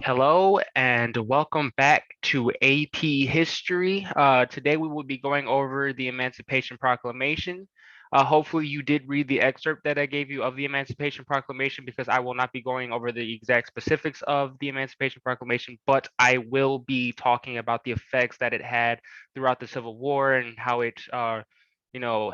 Hello and welcome back to AP History. Today we will be going over the Emancipation Proclamation. Hopefully you did read the excerpt that I gave you of the Emancipation Proclamation because I will not be going over the exact specifics of the Emancipation Proclamation, but I will be talking about the effects that it had throughout the Civil War and how it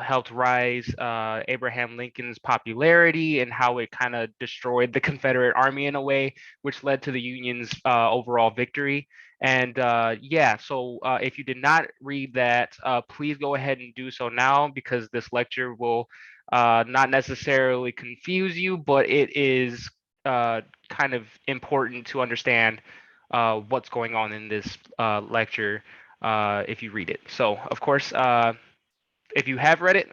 helped rise Abraham Lincoln's popularity and how it kind of destroyed the Confederate Army in a way, which led to the Union's overall victory. And if you did not read that, please go ahead and do so now because this lecture will not necessarily confuse you, but it is kind of important to understand what's going on in this lecture if you read it. So, of course, if you have read it,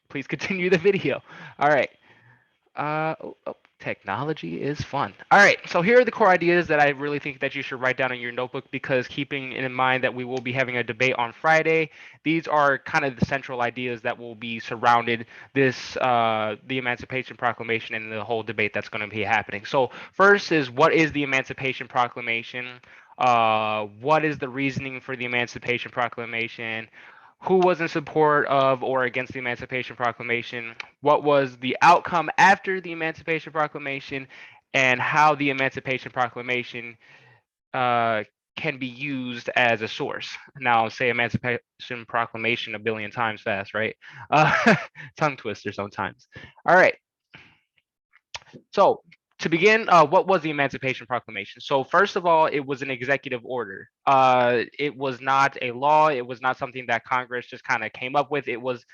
please continue the video. All right. Technology is fun. All right, so here are the core ideas that I really think that you should write down in your notebook because keeping in mind that we will be having a debate on Friday, these are kind of the central ideas that will be surrounded the Emancipation Proclamation and the whole debate that's going to be happening. So first is what is the Emancipation Proclamation? What is the reasoning for the Emancipation Proclamation? Who was in support of or against the Emancipation Proclamation, what was the outcome after the Emancipation Proclamation, and how the Emancipation Proclamation uh, can be used as a source. Now, I'll say Emancipation Proclamation a billion times fast, right? Tongue twister sometimes. All right. So to begin, what was the Emancipation Proclamation? So first of all, it was an executive order. It was not a law. It was not something that Congress just kind of came up with. It was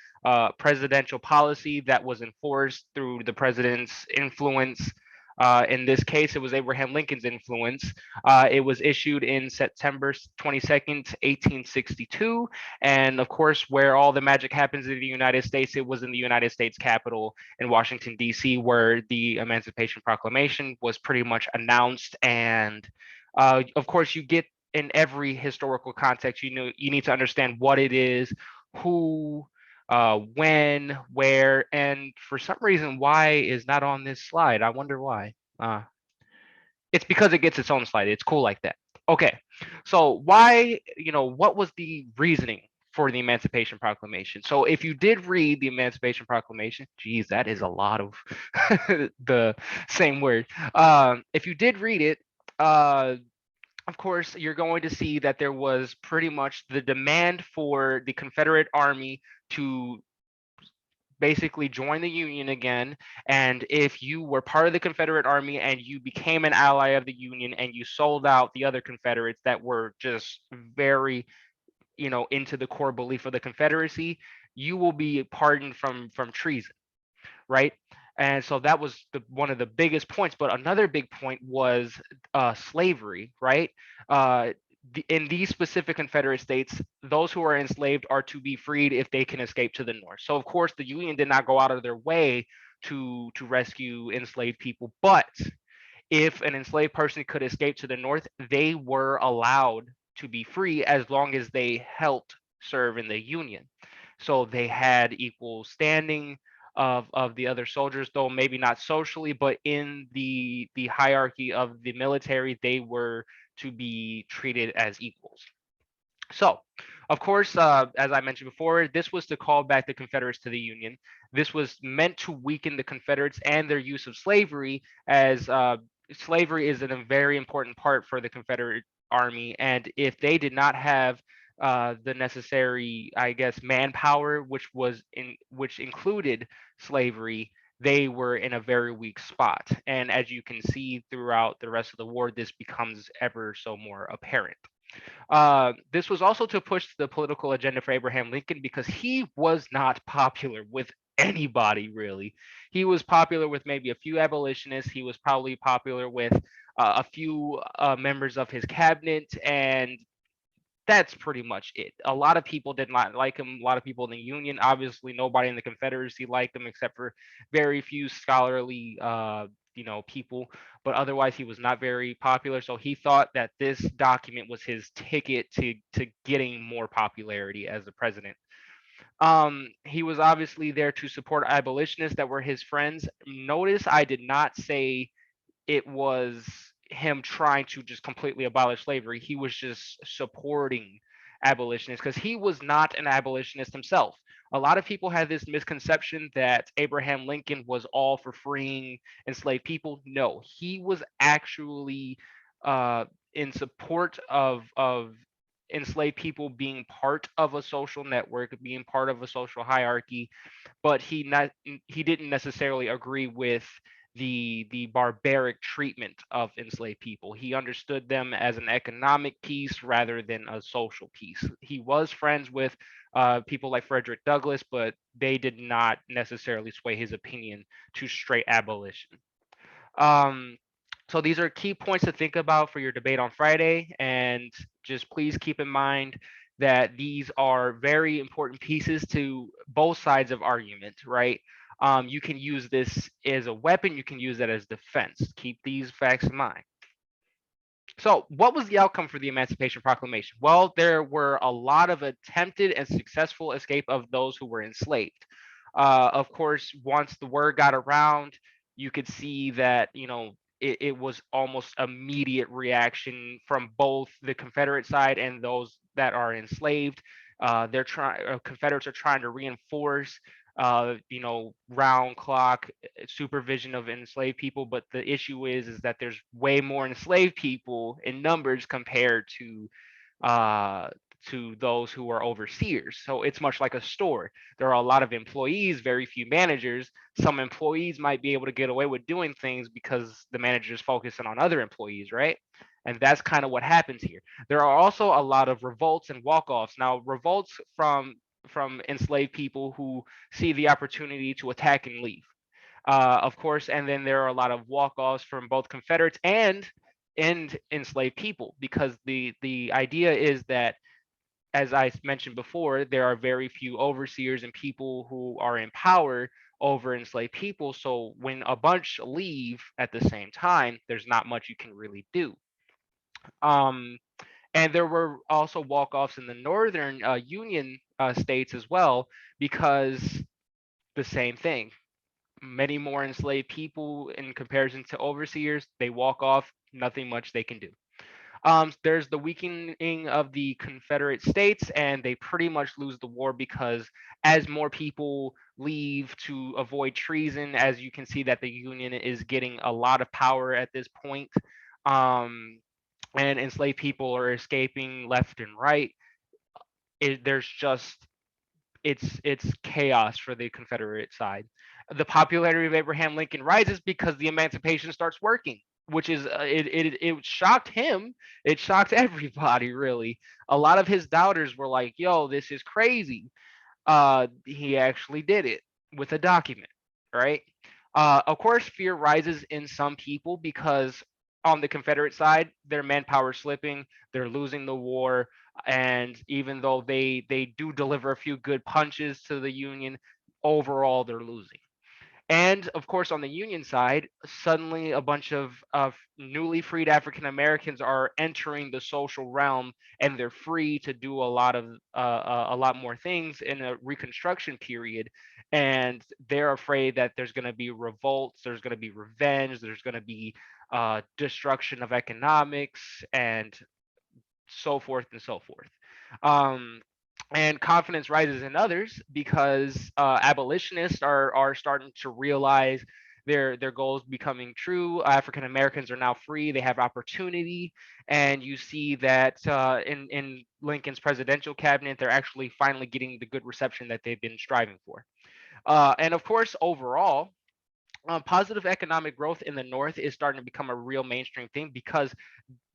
presidential policy that was enforced through the president's influence. In this case, it was Abraham Lincoln's influence. It was issued in September 22nd, 1862. And of course, where all the magic happens in the United States, it was in the United States Capitol in Washington, D.C., where the Emancipation Proclamation was pretty much announced. And of course, you get in every historical context, you need to understand what it is, who, when, where, and for some reason, why is not on this slide. I wonder why. It's because it gets its own slide. It's cool like that. Okay, so why, what was the reasoning for the Emancipation Proclamation? So if you did read the Emancipation Proclamation, geez, that is a lot of the same word. If you did read it, of course, you're going to see that there was pretty much the demand for the Confederate Army to basically join the Union again. And if you were part of the Confederate Army and you became an ally of the Union and you sold out the other Confederates that were just very, into the core belief of the Confederacy, you will be pardoned from treason, right? And so that was one of the biggest points. But another big point was slavery, right? In these specific Confederate states, those who are enslaved are to be freed if they can escape to the north. So of course, the Union did not go out of their way to rescue enslaved people, but if an enslaved person could escape to the north, they were allowed to be free as long as they helped serve in the Union. So they had equal standing of the other soldiers, though maybe not socially, but in the hierarchy of the military, they were to be treated as equals. So, of course, as I mentioned before, this was to call back the Confederates to the Union. This was meant to weaken the Confederates and their use of slavery, as slavery is a very important part for the Confederate Army. And if they did not have the necessary, I guess, manpower, which included slavery, they were in a very weak spot. And as you can see throughout the rest of the war, this becomes ever so more apparent. This was also to push the political agenda for Abraham Lincoln because he was not popular with anybody, really. He was popular with maybe a few abolitionists. He was probably popular with a few members of his cabinet, and that's pretty much it. A lot of people did not like him. A lot of people in the Union, obviously, nobody in the Confederacy liked him except for very few scholarly, people. But otherwise, he was not very popular. So he thought that this document was his ticket to getting more popularity as the president. He was obviously there to support abolitionists that were his friends. Notice I did not say it was him trying to just completely abolish slavery. He was just supporting abolitionists because he was not an abolitionist himself. A lot of people have this misconception that Abraham Lincoln was all for freeing enslaved people. No, he was actually uh, in support of enslaved people being part of a social network, being part of a social hierarchy, but he didn't necessarily agree with the barbaric treatment of enslaved people. He understood them as an economic piece rather than a social piece. He was friends with people like Frederick Douglass, but they did not necessarily sway his opinion to straight abolition. Um, so these are key points to think about for your debate on Friday, and just please keep in mind that these are very important pieces to both sides of argument, right? You can use this as a weapon, you can use that as defense. Keep these facts in mind. So, what was the outcome for the Emancipation Proclamation? Well, there were a lot of attempted and successful escape of those who were enslaved. Of course, once the word got around, you could see that, it was almost immediate reaction from both the Confederate side and those that are enslaved. Confederates are trying to reinforce round clock supervision of enslaved people, but the issue is that there's way more enslaved people in numbers compared uh to those who are overseers. So it's much like a store. There are a lot of employees, very few managers. Some employees might be able to get away with doing things because the manager's focusing on other employees, right? And that's kind of what happens here. There are also a lot of revolts and walk-offs. Now, revolts from enslaved people who see the opportunity to attack and leave. Of course, and then there are a lot of walk-offs from both Confederates and enslaved people, because the idea is that, as I mentioned before, there are very few overseers and people who are in power over enslaved people. So when a bunch leave at the same time, there's not much you can really do. Um, and there were also walk-offs in the northern Union states as well, because the same thing. Many more enslaved people in comparison to overseers. They walk off, nothing much they can do. There's the weakening of the Confederate States, and they pretty much lose the war because as more people leave to avoid treason, as you can see that the Union is getting a lot of power at this point, um, and enslaved people are escaping left and right. There's just it's chaos for the Confederate side. The popularity of Abraham Lincoln rises because the Emancipation starts working, which is it shocked him. It shocked everybody, really. A lot of his doubters were like, "Yo, this is crazy." He actually did it with a document, right? Of course, fear rises in some people because on the Confederate side, their manpower is slipping, they're losing the war, and even though they do deliver a few good punches to the Union, overall they're losing. And of course, on the Union side, suddenly a bunch of newly freed African Americans are entering the social realm, and they're free to do a lot more things in a Reconstruction period. And they're afraid that there's going to be revolts, there's going to be revenge, there's going to be destruction of economics, and so forth and so forth. Um, and confidence rises in others because abolitionists are starting to realize their goals becoming true. African Americans are now free; they have opportunity, and you see that in Lincoln's presidential cabinet, they're actually finally getting the good reception that they've been striving for. And of course, overall, positive economic growth in the North is starting to become a real mainstream thing because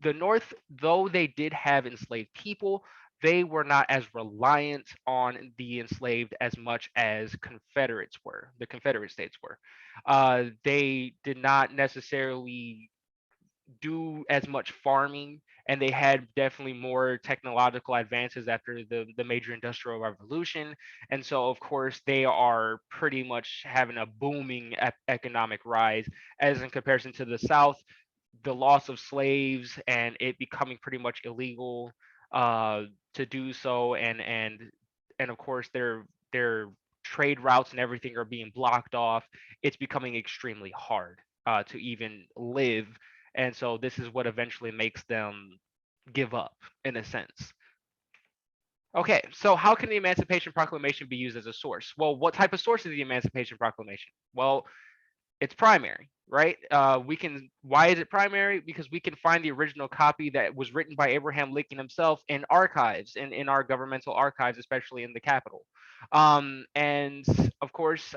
the North, though they did have enslaved people, they were not as reliant on the enslaved as much as Confederates were. The Confederate states were. They did not necessarily do as much farming, and they had definitely more technological advances after the major industrial revolution. And so of course they are pretty much having a booming economic rise, as in comparison to the South, the loss of slaves and it becoming pretty much illegal uh, to do so, and of course their trade routes and everything are being blocked off. It's becoming extremely hard to even live And so this is what eventually makes them give up, in a sense. Okay, so how can the Emancipation Proclamation be used as a source? Well, what type of source is the Emancipation Proclamation? Well, it's primary, right? Why is it primary? Because we can find the original copy that was written by Abraham Lincoln himself in archives, in our governmental archives, especially in the Capitol. And of course,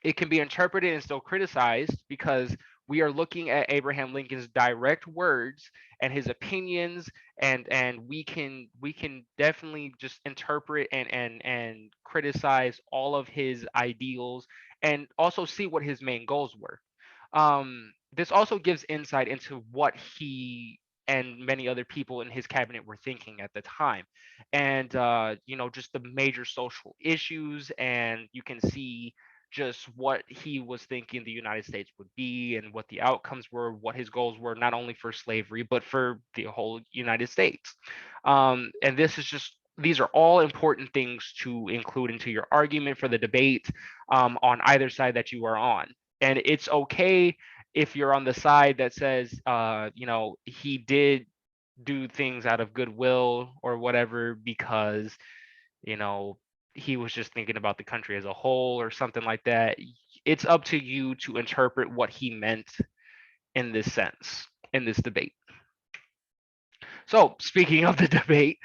it can be interpreted and still criticized because we are looking at Abraham Lincoln's direct words and his opinions, and we can definitely just interpret and criticize all of his ideals and also see what his main goals were. This also gives insight into what he and many other people in his cabinet were thinking at the time, and just the major social issues, and you can see just what he was thinking the United States would be and what the outcomes were, what his goals were, not only for slavery, but for the whole United States. And these are all important things to include into your argument for the debate, on either side that you are on. And it's okay if you're on the side that says, he did do things out of goodwill or whatever because you know, he was just thinking about the country as a whole or something like that. It's up to you to interpret what he meant in this sense, in this debate. So, speaking of the debate,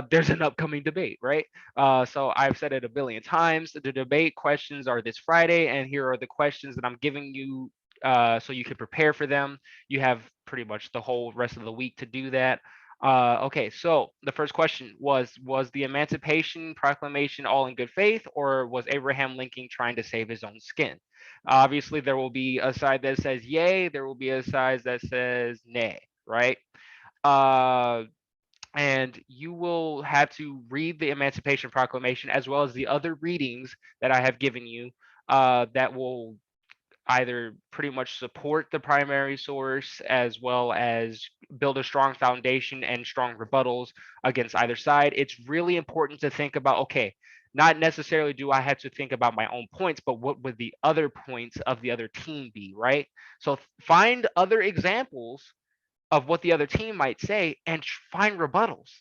there's an upcoming debate, right? So, I've said it a billion times. The debate questions are this Friday, and here are the questions that I'm giving you so you can prepare for them. You have pretty much the whole rest of the week to do that. Okay, so the first question was the Emancipation Proclamation all in good faith, or was Abraham Lincoln trying to save his own skin? Obviously, there will be a side that says yay, there will be a side that says nay, right? Uh, and you will have to read the Emancipation Proclamation as well as the other readings that I have given you, that will either pretty much support the primary source as well as build a strong foundation and strong rebuttals against either side. It's really important to think about, okay, not necessarily do I have to think about my own points, but what would the other points of the other team be, right? So find other examples of what the other team might say and find rebuttals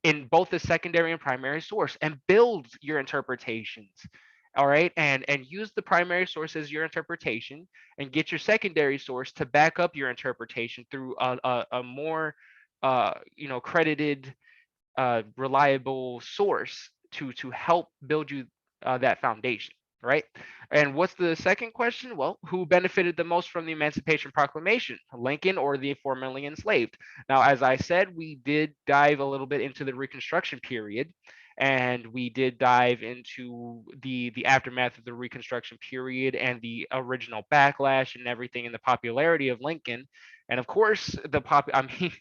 in both the secondary and primary source and build your interpretations. All right, and use the primary source as your interpretation and get your secondary source to back up your interpretation through a more credited, reliable source to help build you that foundation, right? And what's the second question? Well, who benefited the most from the Emancipation Proclamation, Lincoln or the formerly enslaved? Now, as I said, we did dive a little bit into the Reconstruction period, and we did dive into the aftermath of the Reconstruction period and the original backlash and everything and the popularity of Lincoln. And of course, I mean,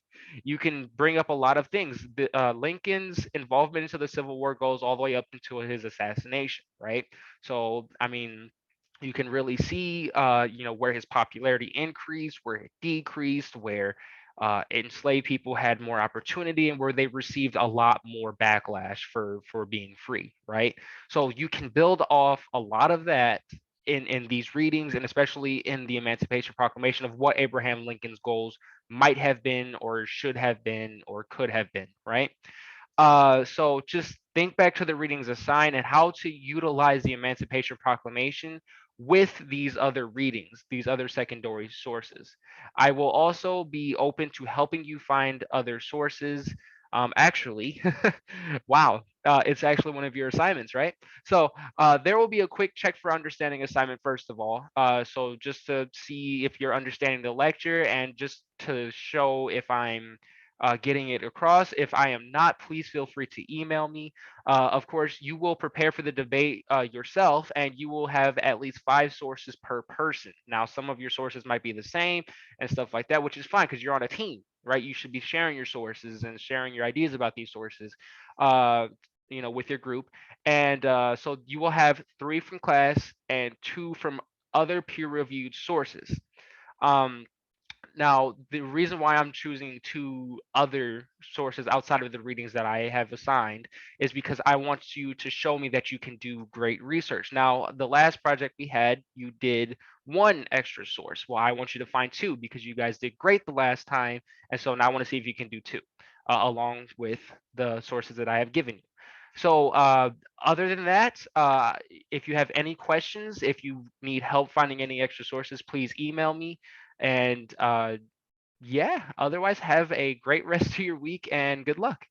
you can bring up a lot of things. Lincoln's involvement into the Civil War goes all the way up into his assassination, right? So, I mean, you can really see, where his popularity increased, where it decreased, where enslaved people had more opportunity, and where they received a lot more backlash for being free, right? So you can build off a lot of that in these readings, and especially in the Emancipation Proclamation, of what Abraham Lincoln's goals might have been or should have been or could have been, right? So just think back to the readings assigned and how to utilize the Emancipation Proclamation with these other readings, these other secondary sources. I will also be open to helping you find other sources. Actually, wow, it's actually one of your assignments, right? So there will be a quick check for understanding assignment first of all. So just to see if you're understanding the lecture and just to show if I'm getting it across. If I am not, please feel free to email me. Of course, you will prepare for the debate yourself, and you will have at least 5 sources per person. Now, some of your sources might be the same and stuff like that, which is fine because you're on a team, right? You should be sharing your sources and sharing your ideas about these sources. With your group. And so you will have 3 from class and 2 from other peer reviewed sources. Um, Now, the reason why I'm choosing 2 other sources outside of the readings that I have assigned is because I want you to show me that you can do great research. Now, the last project we had, you did one extra source. Well, I want you to find two because you guys did great the last time. And so now I want to see if you can do two along with the sources that I have given you. So other than that, if you have any questions, if you need help finding any extra sources, please email me. And yeah, otherwise have a great rest of your week and good luck.